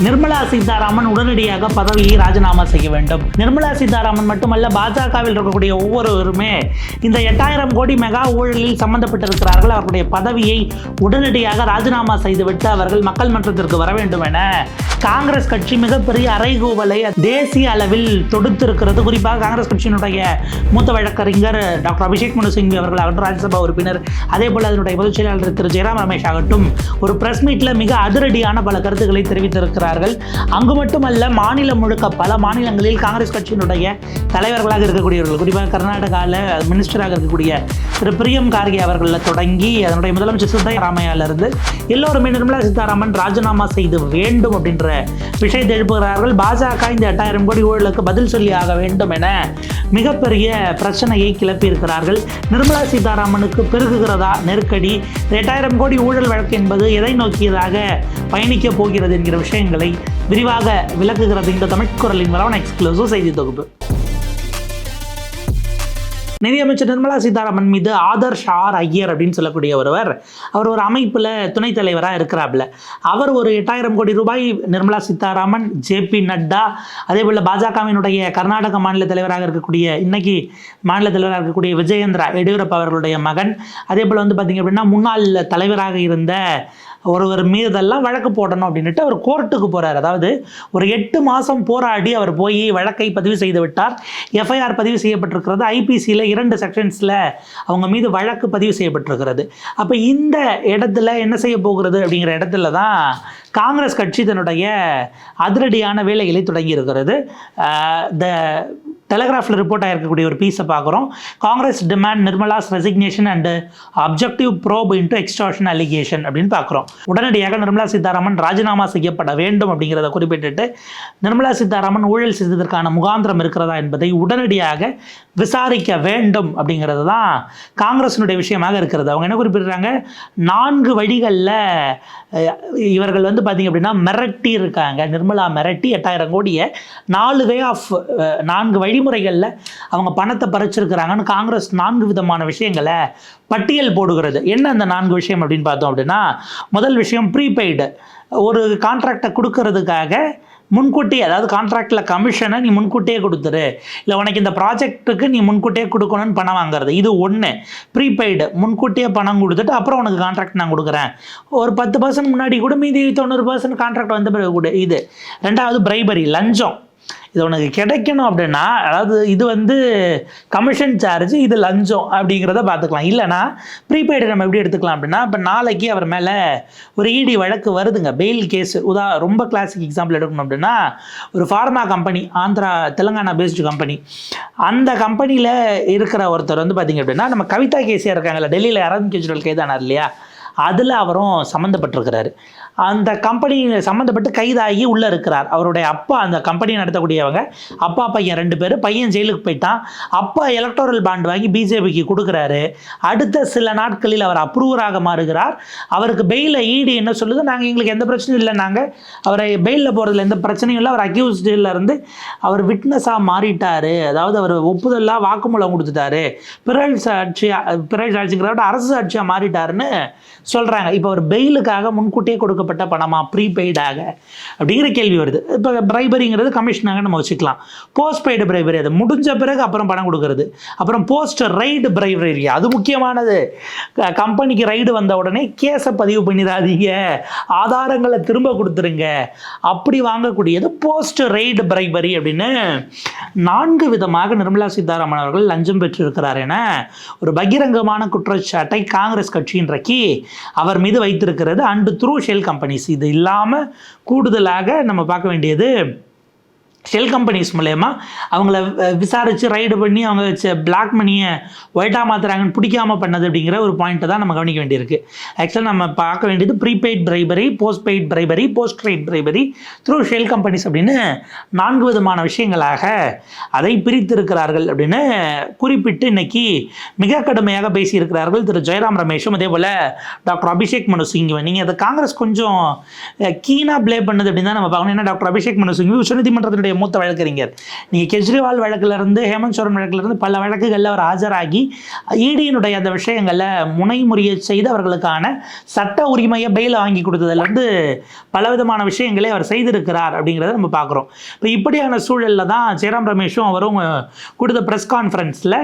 நிர்மலா சீதாராமன் உடனடியாக பதவியை ராஜினாமா செய்ய வேண்டும். நிர்மலா சீதாராமன் மட்டுமல்ல, பாஜகவில் இருக்கக்கூடிய ஒவ்வொருவருமே இந்த 8000 கோடி மெகா ஊழலில் சம்பந்தப்பட்டிருக்கிறார்கள். அவர்களுடைய பதவியை உடனடியாக ராஜினாமா செய்துவிட்டு அவர்கள் மக்கள் மன்றத்திற்கு வர வேண்டும் என காங்கிரஸ் கட்சி மிகப்பெரிய அறைகூவலை தேசிய அளவில் தொடுத்திருக்கிறது. குறிப்பாக காங்கிரஸ் கட்சியினுடைய மூத்த வழக்கறிஞர் டாக்டர் அபிஷேக் மனு சிங்வி அவர்கள் ஆகட்டும், ராஜ்யசபா உறுப்பினர், அதே போல அதனுடைய பொதுச் செயலாளர் திரு ஜெயராம் ரமேஷ் ஆகட்டும், ஒரு பிரஸ் மீட்ல மிக அதிரடியான பல கருத்துக்களை தெரிவித்திருக்கிறார்கள். அங்கு மட்டுமல்ல, மாநிலம் முழுக்க பல மாநிலங்களில் காங்கிரஸ் கட்சியினுடைய தலைவர்களாக இருக்கக்கூடியவர்கள், குறிப்பாக கர்நாடகாவில் மினிஸ்டராக இருக்கக்கூடிய திரு பிரியம் கார்கே அவர்களை தொடங்கி அதனுடைய முதலமைச்சர் சித்தராமையாலிருந்து எல்லோருமே நிர்மலா சீதாராமன் ராஜினாமா செய்து வேண்டும் அப்படின்ற விஷயத்தை எழுப்புகிறார்கள். பாஜக இந்த 8000 கோடி ஊழலுக்கு பதில் சொல்லி ஆக வேண்டும் என மிகப்பெரிய பிரச்சனையை கிளப்பியிருக்கிறார்கள். நிர்மலா சீதாராமனுக்கு பெருகுகிறதா நெருக்கடி? 8000 கோடி ஊழல் வழக்கு என்பது எதை நோக்கியதாக பயணிக்கப் போகிறது என்கிற விஷயங்களை விரிவாக விளக்குகிறது இந்த தமிழ் குரலின் வளவன் எக்ஸ்க்ளூசிவ் செய்தி தொகுப்பு. நிதியமைச்சர் நிர்மலா சீதாராமன் மீது ஆதர்ஷ் ஆர் ஐயர் அப்படின்னு சொல்லக்கூடிய ஒருவர், அவர் ஒரு அமைப்பில் துணைத் தலைவராக இருக்கிறாப்புல. அவர் ஒரு 8000 கோடி ரூபாய் நிர்மலா சீதாராமன், ஜேபி நட்டா, அதே போல் பாஜகவினுடைய கர்நாடக மாநில தலைவராக இருக்கக்கூடிய, இன்னைக்கு மாநில தலைவராக இருக்கக்கூடிய விஜயேந்திரா எடியூரப்பா அவர்களுடைய மகன், அதே போல் பார்த்திங்க அப்படின்னா முன்னாள் தலைவராக இருந்த ஒருவர் மீதெல்லாம் வழக்கு போடணும் அப்படின்ட்டு அவர் கோர்ட்டுக்கு போகிறார். அதாவது ஒரு 8 மாதம் போராடி அவர் போய் வழக்கை பதிவு செய்து விட்டார். எஃப்ஐஆர் பதிவு செய்யப்பட்டிருக்கிறது. ஐபிசியில் 2 செக்ஷன்ஸில் அவங்க மீது வழக்கு பதிவு செய்யப்பட்டிருக்கிறது. அப்போ இந்த இடத்துல என்ன செய்ய போகிறது அப்படிங்கிற இடத்துல தான் காங்கிரஸ் கட்சி தன்னுடைய அதிரடியான வேலைகளை தொடங்கி இருக்கிறது. டெலிகிராஃபில் ரிப்போர்ட் ஆகிருக்கக்கூடிய ஒரு பீஸை பார்க்குறோம். Congress demand Nirmala's resignation and objective probe into extortion allegation அப்படின்னு பார்க்குறோம். உடனடியாக நிர்மலா சீதாராமன் ராஜினாமா செய்யப்பட வேண்டும் அப்படிங்கிறத குறிப்பிட்டுட்டு, நிர்மலா சீதாராமன் ஊழல் செய்ததற்கான முகாந்திரம் இருக்கிறதா என்பதை உடனடியாக விசாரிக்க வேண்டும் அப்படிங்கிறது தான் காங்கிரஸினுடைய விஷயமாக இருக்கிறது. அவங்க என்ன குறிப்பிடுறாங்க? 4 வழிகளில் இவர்கள் பார்த்திங்க அப்படின்னா மிரட்டி இருக்காங்க. நிர்மலா மிரட்டி 8000 கோடியை 4 வழிமுறைகளில் அவங்க பணத்தை பறிச்சிருக்கிறாங்கன்னு காங்கிரஸ் 4 விதமான விஷயங்களை பட்டியல் போடுகிறது. என்ன அந்த 4 விஷயம் அப்படின்னு பார்த்தோம் அப்படின்னா, முதல் விஷயம் ப்ரீபெய்டு. ஒரு கான்ட்ராக்டை கொடுக்கறதுக்காக முன்கூட்டியே, அதாவது கான்ட்ராக்டில் கமிஷனை நீ முன்கூட்டியே கொடுத்துரு, இல்லை உனக்கு இந்த ப்ராஜெக்ட்டுக்கு நீ முன்கூட்டியே கொடுக்கணும்னு பணம் வாங்குறது. இது ஒன்று. ப்ரீபெய்டு, முன்கூட்டியே பணம் கொடுத்துட்டு அப்புறம் உனக்கு கான்ட்ராக்ட் நான் கொடுக்குறேன், ஒரு 10% முன்னாடி கூட மீதி 90% கான்ட்ராக்ட் வந்த பிறகு கூட. இது 2வது பிரைபரி, லஞ்சம். இது உனக்கு கிடைக்கணும் அப்படின்னா, அதாவது இது கமிஷன் சார்ஜ், இது லஞ்சம் அப்படிங்கிறத பார்த்துக்கலாம். இல்லைனா ப்ரீபெய்டு நம்ம எப்படி எடுத்துக்கலாம் அப்படின்னா, இப்போ நாளைக்கு அவர் மேலே ஒரு இடி வழக்கு வருதுங்க, பெயில் கேஸ். ரொம்ப கிளாசிக் எக்ஸாம்பிள் எடுக்கணும் அப்படின்னா, ஒரு pharma company, Andhra Telangana based company, அந்த கம்பெனியில் இருக்கிற ஒருத்தர் பார்த்திங்க அப்படின்னா, நம்ம கவிதா கேசியாக இருக்காங்கல்ல, டெல்லியில் அரவிந்த் கெஜ்ரிவால் கைதானார் இல்லையா, அதில் அவரும் சம்மந்தப்பட்டிருக்கிறாரு. அந்த கம்பெனி சம்மந்தப்பட்டு கைதாகி உள்ளே இருக்கிறார். அவருடைய அப்பா, அந்த கம்பெனியை நடத்தக்கூடியவங்க, அப்பா பையன் 2 பேர். பையன் ஜெயிலுக்கு போயிட்டான். அப்பா எலக்டோரல் பாண்ட் வாங்கி பிஜேபிக்கு கொடுக்குறாரு. அடுத்த சில நாட்களில் அவர் அப்ரூவராக மாறுகிறார். அவருக்கு பெயிலில் இடி என்ன சொல்லுது? நாங்கள் எங்களுக்கு எந்த பிரச்சனையும் இல்லை, நாங்கள் அவரை பெயிலில் போகிறதுல எந்த பிரச்சனையும் இல்லை, அவர் அக்யூஸ்டிலேருந்து அவர் விட்னஸாக மாறிட்டார், அதாவது அவர் ஒப்புதலாக வாக்குமூலம் கொடுத்துட்டாரு, பிறல் சாட்சிங்கிறத விட அரசு சாட்சியாக மாறிட்டாருன்னு சொல்கிறாங்க. இப்போ அவர் பெயிலுக்காக முன்கூட்டியே கொடுக்கப்பட்ட பணமா, ப்ரீபெய்டாக அப்படிங்கிற கேள்வி வருது. இப்போ பிரைபரிங்கிறது கமிஷனாக நம்ம வச்சுக்கலாம். போஸ்ட் பெய்டு பிரைபரி, அது முடிஞ்ச பிறகு அப்புறம் பணம் கொடுக்கறது. அப்புறம் போஸ்ட் ரைடு பிரைபரி, அது முக்கியமானது. கம்பெனிக்கு ரைடு வந்த உடனே கேஸை பதிவு பண்ணிடாதீங்க, ஆதாரங்களை திரும்ப கொடுத்துருங்க, அப்படி வாங்கக்கூடியது போஸ்ட் ரைடு பிரைபரி அப்படின்னு 4 விதமாக நிர்மலா சீதாராமன் அவர்கள் லஞ்சம் பெற்றிருக்கிறார் என ஒரு பகிரங்கமான குற்றச்சாட்டை காங்கிரஸ் கட்சி இன்றைக்கு அவர் மீது வைத்திருக்கிறது. And through shell companies. இது இல்லாமல் கூடுதலாக நம்ம பார்க்க வேண்டியது, ஷெல் கம்பெனிஸ் மூலயமா அவங்கள விசாரித்து ரைடு பண்ணி அவங்க வச்ச பிளாக் மணியை ஒயிட்டாக மாற்றுறாங்கன்னு பிடிக்காமல் பண்ணது அப்படிங்கிற ஒரு பாயிண்ட்டை தான் நம்ம கவனிக்க வேண்டியிருக்கு. ஆக்சுவலாக நம்ம பார்க்க வேண்டியது prepaid bribery, post paid bribery, post right bribery, through shell companies அப்படின்னு 4 விதமான விஷயங்களாக அதை பிரித்திருக்கிறார்கள் அப்படின்னு குறிப்பிட்டு இன்னைக்கு மிக கடுமையாக பேசியிருக்கிறார்கள் திரு ஜெயராம் ரமேஷும், அதே போல் டாக்டர் அபிஷேக் மனு சிங்வி. நீங்கள் அதை காங்கிரஸ் கொஞ்சம் கீனாக ப்ளே பண்ணுது அப்படின்னு தான் நம்ம பார்க்கணும். ஏன்னா டாக்டர் அபிஷேக் மனு சிங்வி உச்சநீதிமன்றத்தினுடைய மூத்த வழக்கறிஞர். நீங்கள் கெஜ்ரிவால் வழக்கிலிருந்து ஹேமந்த் சோரன் வழக்கிலிருந்து பல வழக்குகளில் அவர் ஆஜராகி ஈடியினுடைய அந்த விஷயங்களில் முனைமுறிய செய்து அவர்களுக்கான சட்ட உரிமையை பெயில் வாங்கி கொடுத்ததுலேருந்து பலவிதமான விஷயங்களை அவர் செய்திருக்கிறார் அப்படிங்கிறத நம்ம பார்க்குறோம். இப்போ இப்படியான சூழலில் தான் ஜெயராம் ரமேஷும் அவரும் கொடுத்த ப்ரெஸ் கான்ஃபரன்ஸில்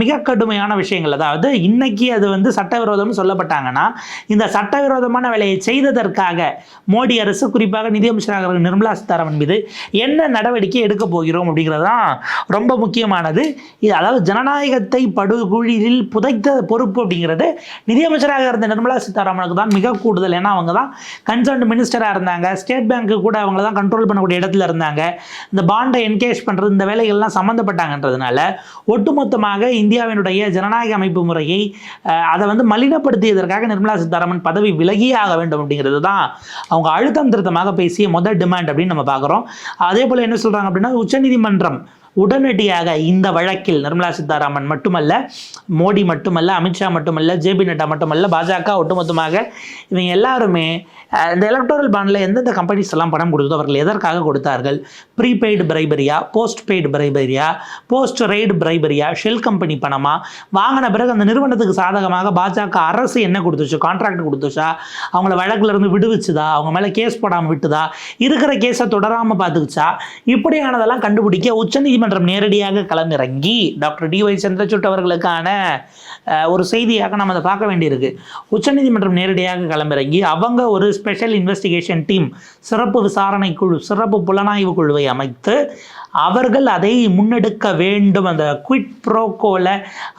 மிக கடுமையான விஷயங்கள், அதாவது இன்னைக்கு அது வந்து சட்டவிரோதம்னு சொல்லப்பட்டாங்கன்னா இந்த சட்டவிரோதமான வேலையை செய்ததற்காக மோடி அரசு குறிப்பாக நிதியமைச்சராக நிர்மலா சீதாராமன் மீது என்ன நடவடிக்கை எடுக்க போகிறோம் அப்படிங்கிறது தான் ரொம்ப முக்கியமானது. இது அதாவது ஜனநாயகத்தை படுகுழியில் புதைத்த பொறுப்பு அப்படிங்கிறது நிதியமைச்சராக இருந்த நிர்மலா சீதாராமனுக்கு தான் மிக கூடுதல். ஏன்னா அவங்க தான் கன்சர்ன்ட் மினிஸ்டராக இருந்தாங்க, ஸ்டேட் பேங்க்கு கூட அவங்க தான் கண்ட்ரோல் பண்ணக்கூடிய இடத்துல இருந்தாங்க, இந்த பாண்டை என்கேஷ் பண்ணுறது இந்த வேலைகள்லாம் சம்மந்தப்பட்டாங்கன்றதுனால ஒட்டுமொத்தமாக இந்தியாவினுடைய ஜனநாயக அமைப்பு முறையை அதை வந்து மலினப்படுத்தியதற்காக நிர்மலா சீதாராமன் பதவி விலகியே ஆக வேண்டும் அப்படிங்கிறது தான் அவங்க அழுத்தம் திருத்தமாக பேசிய முதல் டிமாண்ட் அப்படின்னு நம்ம பார்க்குறோம். அதே போல் என்ன சொல்கிறாங்க அப்படின்னா, உச்சநீதிமன்றம் உடனடியாக இந்த வழக்கில் நிர்மலா சீதாராமன் மட்டுமல்ல, மோடி மட்டுமல்ல, அமித்ஷா மட்டுமல்ல, ஜேபி நட்டா மட்டுமல்ல, பாஜக ஒட்டுமொத்தமாக இவங்க எல்லாருமே இந்த எலக்டோரல் பாண்டில் எந்தெந்த கம்பெனிஸ் எல்லாம் பணம் கொடுத்தோ அவர்கள் எதற்காக கொடுத்தார்கள், ப்ரீபெய்டு பிரைபரியா, போஸ்ட் பெய்டு பிரைபரியா, போஸ்ட் ரெய்டு பிரைபரியா, ஷெல் கம்பெனி பணமா, வாங்கின பிறகு அந்த நிறுவனத்துக்கு சாதகமாக பாஜக அரசு என்ன கொடுத்துச்சோ, கான்ட்ராக்ட் கொடுத்துச்சா, அவங்கள வழக்கில் இருந்து விடுவிச்சுதா, அவங்க மேலே கேஸ் போடாமல் விட்டுதா, இருக்கிற கேஸை தொடராமல் பார்த்துக்குச்சா, இப்படியானதெல்லாம் கண்டுபிடிக்க உச்சநீதிமன்றம் நேரடியாக களமிறங்கி டாக்டர் டிஒய் சந்திரசூட் அவர்களுக்கான ஒரு செய்தியாக நம்ம அதை பார்க்க வேண்டியிருக்கு. உச்சநீதிமன்றம் நேரடியாக களமிறங்கி அவங்க ஒரு ஸ்பெஷல் இன்வெஸ்டிகேஷன் டீம், சிறப்பு விசாரணை குழு, சிறப்பு புலனாய்வு குழுவை அமைத்து அவர்கள் அதை முன்னெடுக்க வேண்டும். அந்த குவிட் ப்ரோக்கோல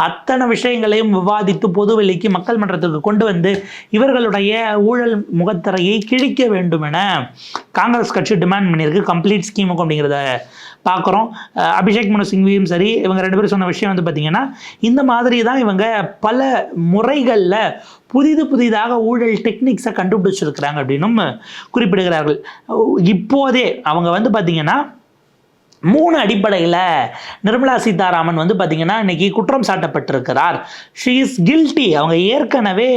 அத்தனை விஷயங்களையும் விவாதித்து பொதுவெளிக்கு மக்கள் மன்றத்துக்கு கொண்டு வந்து இவர்களுடைய ஊழல் முகத்திரையை கிழிக்க வேண்டும் என காங்கிரஸ் கட்சி டிமாண்ட் பண்ணியிருக்கு. கம்ப்ளீட் ஸ்கீமுக்கும் அப்படிங்கிறத பார்க்குறோம். அபிஷேக் மனு சிங்வியும் சரி, இவங்க ரெண்டு பேரும் சொன்ன விஷயம் வந்து பார்த்திங்கன்னா, இந்த மாதிரி தான் இவங்க பல முறைகளில் புதிதாக ஊழல் டெக்னிக்ஸை கண்டுபிடிச்சிருக்கிறாங்க அப்படின்னும் குறிப்பிடுகிறார்கள். இப்போதே அவங்க வந்து பார்த்திங்கன்னா 3 அடிப்படையில் நிர்மலா சீதாராமன் வந்து பார்த்திங்கன்னா இன்றைக்கி குற்றம் சாட்டப்பட்டிருக்கிறார். She is guilty. அவங்க ஏற்கனவே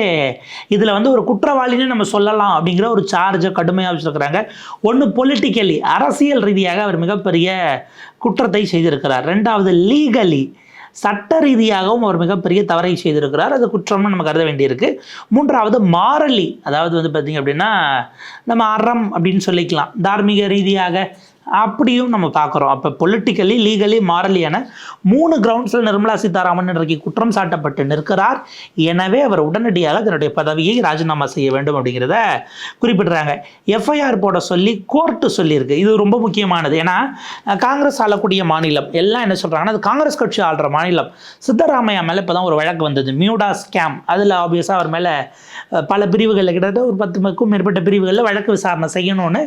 இதில் வந்து ஒரு குற்றவாளின்னு நம்ம சொல்லலாம் அப்படிங்கிற ஒரு சார்ஜை கடுமையாக வச்சுருக்கிறாங்க. ஒன்று பொலிட்டிக்கலி, அரசியல் ரீதியாக அவர் மிகப்பெரிய குற்றத்தை செய்திருக்கிறார். 2வது லீகலி, சட்ட ரீதியாகவும் அவர் மிகப்பெரிய தவறை செய்திருக்கிறார், அது குற்றம்னு நம்ம கருத வேண்டியிருக்கு. 3வது மாரலி, அதாவது வந்து பார்த்திங்க அப்படின்னா நம்ம அறம் அப்படின்னு சொல்லிக்கலாம், தார்மீக ரீதியாக அப்படியும் நம்ம பார்க்குறோம். அப்போ பொலிட்டிக்கலி, லீகலி, மாரலியான 3 கிரவுண்ட்ஸில் நிர்மலா சீதாராமன் இன்றைக்கு குற்றம் சாட்டப்பட்டு நிற்கிறார். எனவே அவர் உடனடியாக தன்னுடைய பதவியை ராஜினாமா செய்ய வேண்டும் அப்படிங்கிறத குறிப்பிடுறாங்க. எஃப்ஐஆர் போட சொல்லி கோர்ட்டு சொல்லியிருக்கு. இது ரொம்ப முக்கியமானது. ஏன்னா காங்கிரஸ் ஆளக்கூடிய மாநிலம் எல்லாம் என்ன சொல்கிறாங்கன்னா, அது காங்கிரஸ் கட்சி ஆள்ற மாநிலம். சித்தராமையா மேலே இப்போ தான் ஒரு வழக்கு வந்தது, மியூடா ஸ்கேம். அதில் ஆப்வியஸாக அவர் மேலே பல பிரிவுகளில் கிட்டத்தட்ட ஒரு 10க்கும் மேற்பட்ட பிரிவுகளில் வழக்கு விசாரணை செய்யணும்னு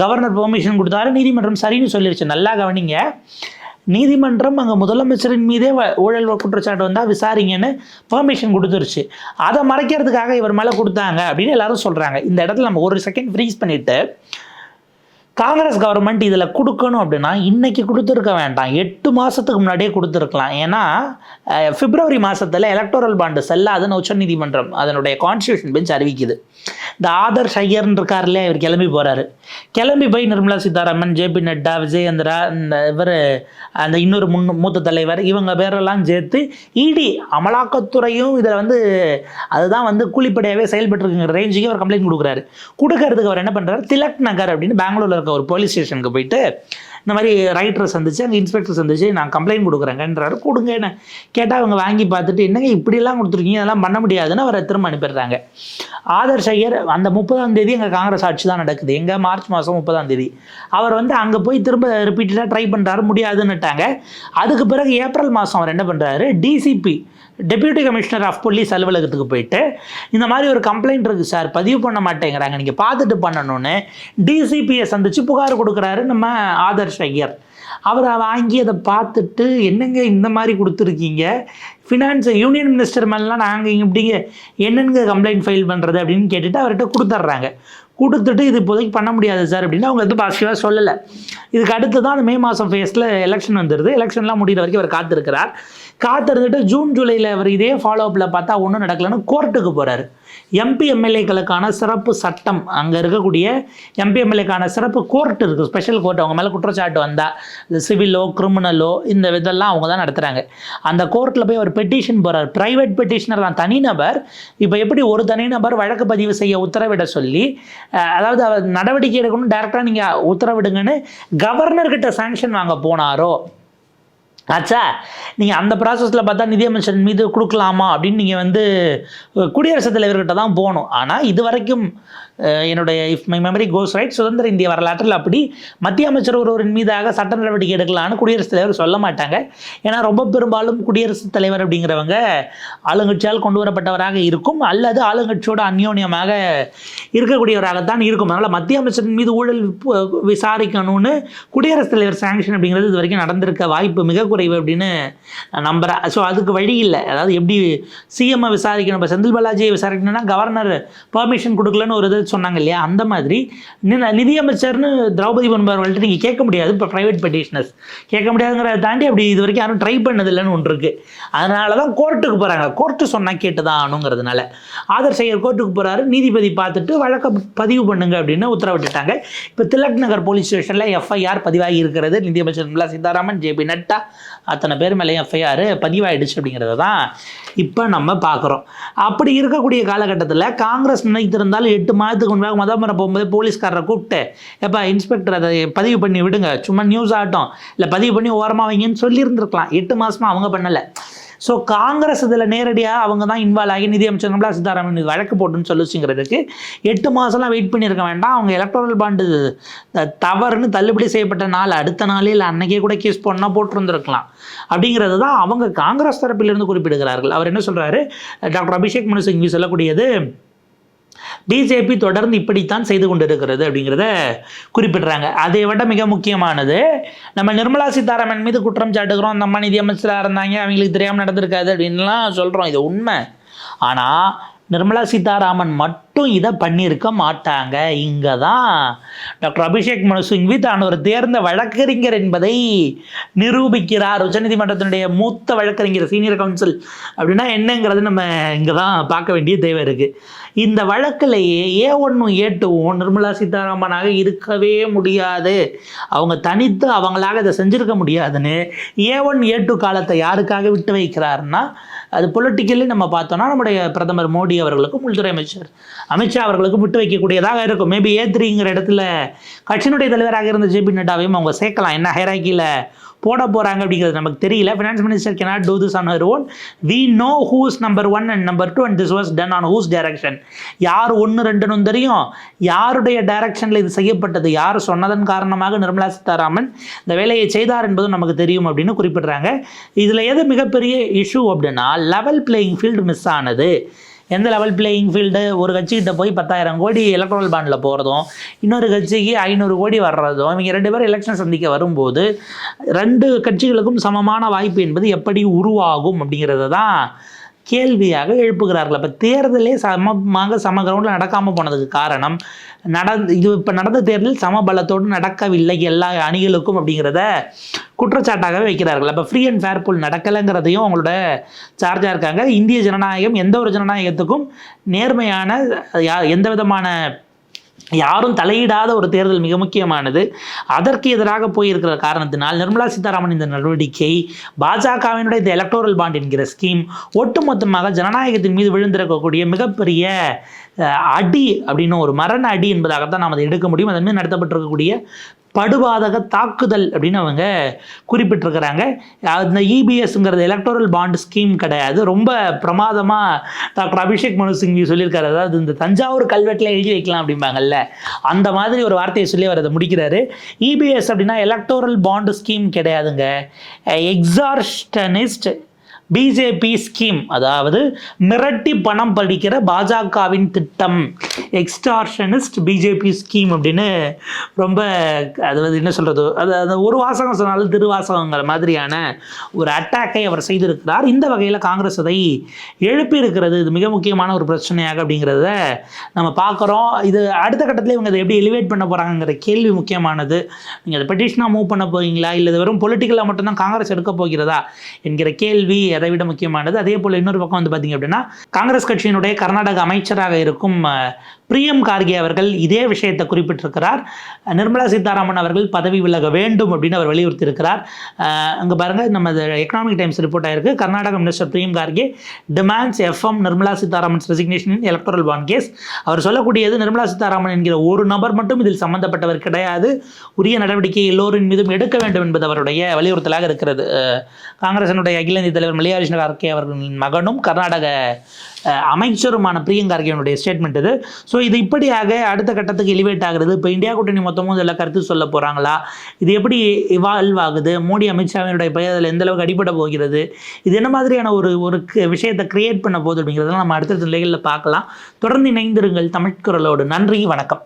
கவர்னர் பெர்மிஷன் கொடுத்தாரு. நீதிமன்றம் சரின்னு சொல்லிடுச்சு. நல்லா கவனிங்க, நீதிமன்றம் அங்கே முதலமைச்சரின் மீதே ஊழல் குற்றச்சாட்டு வந்தால் விசாரிங்கன்னு பெர்மிஷன் கொடுத்துருச்சு. அதை மறைக்கிறதுக்காக இவர் மேலே கொடுத்தாங்க அப்படின்னு எல்லாரும் சொல்கிறாங்க. இந்த இடத்துல நம்ம ஒரு செகண்ட் ஃப்ரீஸ் பண்ணிவிட்டு, காங்கிரஸ் கவர்மெண்ட் இதில் கொடுக்கணும் அப்படின்னா இன்றைக்கி கொடுத்துருக்க வேண்டாம், 8 மாதத்துக்கு முன்னாடியே கொடுத்துருக்கலாம். ஏன்னா பிப்ரவரி மாதத்தில் எலக்டோரல் பாண்டு செல்லாதுன்னு உச்சநீதிமன்றம் அதனுடைய கான்ஸ்டியூஷன் பெஞ்ச் அறிவிக்குது. இந்த ஆதர்ஷ் ஐயர்ன்னு இருக்கார்ல, இவர் கிளம்பி போகிறாரு. கிளம்பி போய் நிர்மலா சீதாராமன், ஜேபி நட்டா, விஜயேந்திரா, இவர் அந்த இன்னொரு மூத்த தலைவர், இவங்க பேரெல்லாம் சேர்த்து இடி அமலாக்கத்துறையும் இதில் வந்து அதுதான் வந்து கூலிப்படையாகவே செயல்பட்டுருக்குங்கிற ரேஞ்சுக்கு அவர் கம்ப்ளைண்ட் கொடுக்குறாரு. கொடுக்கறதுக்கு அவர் என்ன பண்ணுறாரு, திலக் நகர் அப்படின்னு பெங்களூரில் இருக்க ஒரு போலீஸ் ஸ்டேஷனுக்கு போயிட்டு இந்த மாதிரி ரைட்டரை சந்திச்சு, அங்கே இன்ஸ்பெக்டர் சந்திச்சு, நான் கம்ப்ளைண்ட் கொடுக்குறேங்கன்றாரு. கொடுங்க என்ன கேட்டால் அவங்க வாங்கி பார்த்துட்டு, என்னங்க இப்படிலாம் கொடுத்துருக்கீங்க, அதெல்லாம் பண்ண முடியாதுன்னு அவரை திரும்ப அனுப்பிடுறாங்க. ஆதர்ஷ் ஐயர் அந்த 30ஆம் தேதி எங்கள் காங்கிரஸ் ஆட்சி தான் நடக்குது, எங்கள் மார்ச் மாதம் 30ஆம் தேதி அவர் வந்து அங்கே போய் திரும்ப ரிப்பீட்டடாக ட்ரை பண்ணுறாரு, முடியாதுன்னுட்டாங்க. அதுக்கு பிறகு ஏப்ரல் மாதம் அவர் என்ன பண்ணுறாரு, DCP, deputy commissioner of police அலுவலகத்துக்கு போயிட்டு இந்த மாதிரி ஒரு கம்ப்ளைண்ட் இருக்குது சார், பதிவு பண்ண மாட்டேங்கிறாங்க, நீங்கள் பார்த்துட்டு பண்ணணும்னு டிசிபியை சந்தித்து புகார் கொடுக்குறாரு நம்ம ஆதர்ஷ் ஐயர். அவர் வாங்கி அதை பார்த்துட்டு, என்னங்க இந்த மாதிரி கொடுத்துருக்கீங்க, ஃபினான்ஸ் யூனியன் மினிஸ்டர் மேலாம் நாங்கள் இப்படிங்க என்னெங்க கம்ப்ளைண்ட் ஃபைல் பண்ணுறது அப்படின்னு கேட்டுட்டு அவர்கிட்ட கொடுத்துட்றாங்க. கொடுத்துட்டு இது இப்போதைக்கு பண்ண முடியாது சார் அப்படின்னு அவங்க வந்து பாசிட்டிவாக சொல்லலை. இதுக்கு அடுத்து தான் அந்த மே மாதம் ஃபேஸில் எலெக்ஷன் வந்துடுது. எலெக்ஷன்லாம் முடிகிற வரைக்கும் அவர் காத்திருக்கிறார். காத்திருந்துட்டு ஜூன் ஜூலையில் அவர் இதே ஃபாலோ அப்பில் பார்த்தா ஒன்றும் நடக்கலைன்னு கோர்ட்டுக்கு போகிறார். எம்பி எம்எல்ஏக்களுக்கான சிறப்பு சட்டம், அங்கே இருக்கக்கூடிய எம்பி எம்எல்ஏக்கான சிறப்பு கோர்ட் இருக்குது, ஸ்பெஷல் கோர்ட். அவங்க மேலே குற்றச்சாட்டு வந்தால் இந்த சிவிலோ கிரிமினலோ இந்த இதெல்லாம் அவங்க தான் நடத்துகிறாங்க. அந்த கோர்ட்டில் போய் ஒரு பெட்டிஷன் போகிறார், ப்ரைவேட் பெட்டிஷனர் தான், தனிநபர். இப்போ எப்படி ஒரு தனிநபர் வழக்கு பதிவு செய்ய உத்தரவிட சொல்லி, அதாவது அவர் நடவடிக்கை எடுக்கணும் டைரெக்டாக நீங்கள் உத்தரவிடுங்கன்னு கவர்னர்கிட்ட சாங்ஷன் வாங்க போனாரோ ஆச்சா, நீங்கள் அந்த ப்ராசஸில் பார்த்தா நிதியமைச்சர் மீது கொடுக்கலாமா அப்படின்னு நீங்கள் குடியரசுத் தலைவர்கிட்ட தான் போகணும். ஆனால் இது வரைக்கும் என்னுடைய if my memory cos right, சுதந்திர இந்திய வரலாற்றில் அப்படி மத்திய அமைச்சர் ஒருவரின் மீதாக சட்ட நடவடிக்கை எடுக்கலான்னு குடியரசுத் தலைவர் சொல்ல மாட்டாங்க. ஏன்னா ரொம்ப பெரும்பாலும் குடியரசுத் தலைவர் அப்படிங்கிறவங்க ஆளுங்கட்சியால் கொண்டு வரப்பட்டவராக இருக்கும், அல்லது ஆளுங்கட்சியோட அந்யோன்யமாக இருக்கக்கூடியவராகத்தான் இருக்கும். அதனால் மத்திய அமைச்சரின் மீது ஊழல் விசாரிக்கணும்னு குடியரசுத் தலைவர் சாங்ஷன் அப்படிங்கிறது இது வரைக்கும் நடந்திருக்க வாய்ப்பு மிக குறைவு அப்படின்னு நம்புகிறேன். ஸோ அதுக்கு வழி இல்லை. அதாவது எப்படி சிஎம்ஐ விசாரிக்கணும், இப்போ செந்தில் பாலாஜியை விசாரிக்கணும்னா கவர்னர் பெர்மிஷன் கொடுக்கலன்னு ஒரு இது சொன்னாங்க இல்லையா, அந்த மாதிரி நிதியமைச்சர்னு திரௌபதி முர்மு அவர்கள்ட்ட நீங்கள் கேட்க முடியாது. இப்போ ப்ரைவேட் பெட்டிஷனர்ஸ் கேட்க முடியாதுங்கிறத தாண்டி அப்படி இது வரைக்கும் யாரும் ட்ரை பண்ணதில்லைன்னு ஒன்று இருக்குது. அதனால தான் கோர்ட்டுக்கு போகிறாங்க. கோர்ட்டு சொன்னால் கேட்டு தான் ஆகணுங்கிறதுனால ஆதர் செய்யர் கோர்ட்டுக்கு போகிறாரு. நீதிபதி பார்த்துட்டு வழக்கை பதிவு பண்ணுங்க அப்படின்னு உத்தரவிட்டுட்டாங்க. இப்போ திலக் நகர் போலீஸ் ஸ்டேஷனில் எஃப்ஐஆர் பதிவாகி இருக்கிறது. நிதியமைச்சர் நிர்மலா சீதாராமன், ஜேபி நட்டா அத்தனை பேர் மேலே எஃப்ஐஆர் பதிவாயிடுச்சு அப்படிங்கிறத தான் இப்போ நம்ம பார்க்குறோம். அப்படி இருக்கக்கூடிய காலகட்டத்தில் காங்கிரஸ் நினைத்திருந்தாலும் 8 மாதத்துக்கு முன்பாக முதல்முறை போகும்போது போலீஸ்காரரை கூப்பிட்டு, எப்போ இன்ஸ்பெக்டர் அதை பதிவு பண்ணி விடுங்க, சும்மா நியூஸ் ஆகட்டும், இல்லை பதிவு பண்ணி ஓரமாக வைங்கன்னு சொல்லியிருந்துருக்கலாம். 8 மாதமாக அவங்க பண்ணலை. ஸோ காங்கிரஸ் இதில் நேரடியாக அவங்க தான் இன்வால்வ் ஆகி நிதியமைச்சர் நிர்மலா சீதாராமன் இது வழக்கு போட்டுன்னு சொல்லிச்சுங்கிறதுக்கு 8 மாதம்லாம் வெயிட் பண்ணியிருக்க வேண்டாம். அவங்க எலக்ட்ரல் பாண்டு தவறுன்னு தள்ளுபடி செய்யப்பட்ட நாள் அடுத்த நாளே இல்லை அன்னைக்கே கூட கேஸ் போடணும் போட்டிருந்துருக்கலாம். அப்படிங்கிறது தான் அவங்க காங்கிரஸ் தரப்பிலிருந்து குறிப்பிடுகிறார்கள். அவர் என்ன சொல்கிறாரு, டாக்டர் அபிஷேக் மனு சிங்வி சொல்லக்கூடியது பிஜேபி தொடர்ந்து இப்படித்தான் செய்து கொண்டிருக்கிறது அப்படிங்கிறத குறிப்பிடுறாங்க. அதை விட மிக முக்கியமானது, நம்ம நிர்மலா சீதாராமன் மீது குற்றம் சாட்டுகிறோம், அந்த அம்மா நிதி அமைச்சராக இருந்தாங்க, அவங்களுக்கு தெரியாமல் நடந்திருக்காது அப்படின்லாம் சொல்கிறோம். இது உண்மை. ஆனால் நிர்மலா சீதாராமன் மட்டும் இதை பண்ணியிருக்க மாட்டாங்க. இங்கே தான் டாக்டர் அபிஷேக் மனு சிங்வி தான் ஒரு தேர்ந்த வழக்கறிஞர் என்பதை நிரூபிக்கிறார். உச்சநீதிமன்றத்தினுடைய மூத்த வழக்கறிஞர், சீனியர் கவுன்சில் அப்படின்னா என்னங்கிறது நம்ம இங்கே தான் பார்க்க வேண்டிய தேவை இருக்குது. இந்த வழக்கிலேயே A1 A2 நிர்மலா சீதாராமனாக இருக்கவே முடியாது, அவங்க தனித்து அவங்களாக இதை செஞ்சுருக்க முடியாதுன்னு A1 A2 காலத்தை யாருக்காக விட்டு வைக்கிறாருன்னா, அது பொலிட்டிக்கலி நம்ம பார்த்தோன்னா நம்முடைய பிரதமர் மோடி அவர்களுக்கும் உள்துறை அமைச்சர் அமித்ஷா அவர்களுக்கும் விட்டு வைக்கக்கூடியதாக இருக்கும். மேபி A3ங்கிற இடத்துல கட்சியினுடைய தலைவராக இருந்த ஜேபி நட்டாவையும் அவங்க சேர்க்கலாம். என்ன ஹைராக்கியில் போட போகிறாங்க அப்படிங்கிறது நமக்கு தெரியல. Finance minister cannot do this on her own. We know who is number 1 and number 2 and this was done on whose direction. யார் 1 2ன்னு தெரியும், யாருடைய டைரக்ஷனில் இது செய்யப்பட்டது, யார் சொன்னதன் காரணமாக நிர்மலா சீதாராமன் இந்த வேலையை செய்தார் என்பதும் நமக்கு தெரியும் அப்படின்னு குறிப்பிடுறாங்க. இதில் எது மிகப்பெரிய இஷ்யூ அப்படின்னா, லெவல் பிளேயிங் ஃபீல்டு மிஸ் ஆனது. எந்த லெவல் பிளேயிங் ஃபீல்டு, ஒரு கட்சிக்கிட்ட போய் 10,000 கோடி எலக்ட்ரல் பாண்டில் போகிறதும், இன்னொரு கட்சிக்கு 500 கோடி வர்றதும், இவங்க 2 பேரும் எலெக்ஷன் சந்திக்க வரும்போது 2 கட்சிகளுக்கும் சமமான வாய்ப்பு என்பது எப்படி உருவாகும் அப்படிங்கிறது தான் கேள்வியாக எழுப்புகிறார்கள். அப்போ தேர்தலே சம கிரவுண்டில் நடக்காமல் போனதுக்கு காரணம், இப்போ நடந்த தேர்தலில் சமபலத்தோடு நடக்கவில்லை எல்லா அணிகளுக்கும் அப்படிங்கிறத குற்றச்சாட்டாகவே வைக்கிறார்கள். அப்போ ஃப்ரீ அண்ட் ஃபேர் போல் நடக்கலைங்கிறதையும் அவங்களோட சார்ஜாக இருக்காங்க. இந்திய ஜனநாயகம் எந்த ஒரு ஜனநாயகத்துக்கும் நேர்மையான எந்த விதமான யாரும் தலையிடாத ஒரு தேர்தல் மிக முக்கியமானது. அதற்கு எதிராக போயிருக்கிற காரணத்தினால் நிர்மலா சீதாராமன் இந்த நடவடிக்கை, பாஜகவினுடைய இந்த எலக்டோரல் பாண்ட் என்கிற ஸ்கீம் ஒட்டுமொத்தமாக ஜனநாயகத்தின் மீது விழுந்திருக்கக்கூடிய மிகப்பெரிய அடி அப்படின்னு, ஒரு மரண அடி என்பதாகத்தான் நாம் அதை எடுக்க முடியும். அதன் மீது நடத்தப்பட்டிருக்கக்கூடிய படுபாதக தாக்குதல் அப்படின்னு அவங்க குறிப்பிட்டிருக்கிறாங்க. அந்த இபிஎஸ்ங்கிறது எலக்டோரல் பாண்ட் ஸ்கீம் கிடையாது. ரொம்ப பிரமாதமாக டாக்டர் அபிஷேக் மனு சிங்வி சொல்லியிருக்காரு. அதாவது இந்த தஞ்சாவூர் கல்வெட்டில் எழுதி வைக்கலாம் அப்படிம்பாங்கல்ல, அந்த மாதிரி ஒரு வார்த்தையை சொல்லி அவர் அதை முடிக்கிறாரு. இபிஎஸ் அப்படின்னா எலக்டோரல் பாண்ட் ஸ்கீம் கிடையாதுங்க, எக்ஸார்ஷனிஸ்ட் பிஜேபி ஸ்கீம், அதாவது மிரட்டி பணம் படிக்கிற பாஜகவின் திட்டம், எக்ஸ்டார்ஷனிஸ்ட் பிஜேபி ஸ்கீம் அப்படின்னு ரொம்ப, அதாவது என்ன சொல்கிறது, அது ஒரு வாசகம் சொன்னாலும் திருவாசகங்கிற மாதிரியான ஒரு அட்டாக்கை அவர் செய்திருக்கிறார். இந்த வகையில் காங்கிரஸ் அதை எழுப்பியிருக்கிறது. இது மிக முக்கியமான ஒரு பிரச்சனையாக அப்படிங்கிறத நம்ம பார்க்குறோம். இது அடுத்த கட்டத்தில் இவங்க அதை எப்படி எலிவேட் பண்ண போகிறாங்கிற கேள்வி முக்கியமானது. நீங்கள் அதை பெட்டிஷனாக மூவ் பண்ண போகிறீங்களா, இல்லை வெறும் பொலிட்டிக்கலாக மட்டும்தான் காங்கிரஸ் எடுக்க போகிறதா என்கிற கேள்வி அதை விட முக்கியமானது. அதே போல் இன்னொரு பக்கம் வந்து பார்த்தீங்க அப்படின்னா, காங்கிரஸ் கட்சியினுடைய கர்நாடக அமைச்சராக இருக்கும் பிரியம் கார்கே அவர்கள் இதே விஷயத்தை குறிப்பிட்டிருக்கிறார். நிர்மலா சீதாராமன் அவர்கள் பதவி விலக வேண்டும் அப்படின்னு அவர் வலியுறுத்தியிருக்கிறார். அங்கே பாருங்கள், நம்ம எக்கனாமிக் டைம்ஸ் ரிப்போர்ட் ஆயிருக்கு. Karnataka minister Priyank Kharge demands FM Nirmala Sitharaman resignation in electoral bond case. அவர் சொல்லக்கூடியது, நிர்மலா சீதாராமன் என்கிற ஒரு நபர் மட்டும் இதில் சம்பந்தப்பட்டவர் கிடையாது, உரிய நடவடிக்கை எல்லோரின் மீதும் எடுக்க வேண்டும் என்பது அவருடைய வலியுறுத்தலாக இருக்கிறது. காங்கிரசினுடைய அகில இந்திய தலைவர் மல்லிகார்ஜுன கார்கே அவர்களின் மகனும் கர்நாடக அமைச்சருமான பிரியங்க் கார்கேனுடைய ஸ்டேட்மெண்ட் இது. ஸோ இது இப்படியாக அடுத்த கட்டத்துக்கு எலிவேட் ஆகுறது. இப்போ இந்தியா கூட்டணி மொத்தமும் இதில் கருத்து சொல்ல போகிறாங்களா, இது எப்படி இவால்வ் ஆகுது, மோடி அமித்ஷாவினுடைய பெயர் அதில் எந்த அளவுக்கு அடிபட போகிறது, இது என்ன மாதிரியான ஒரு விஷயத்தை கிரியேட் பண்ண போகுது அப்படிங்கிறதெல்லாம் நம்ம அடுத்த நிலைகளில் பார்க்கலாம். தொடர்ந்து இணைந்திருங்கள் தமிழ் குரலோடு. நன்றி, வணக்கம்.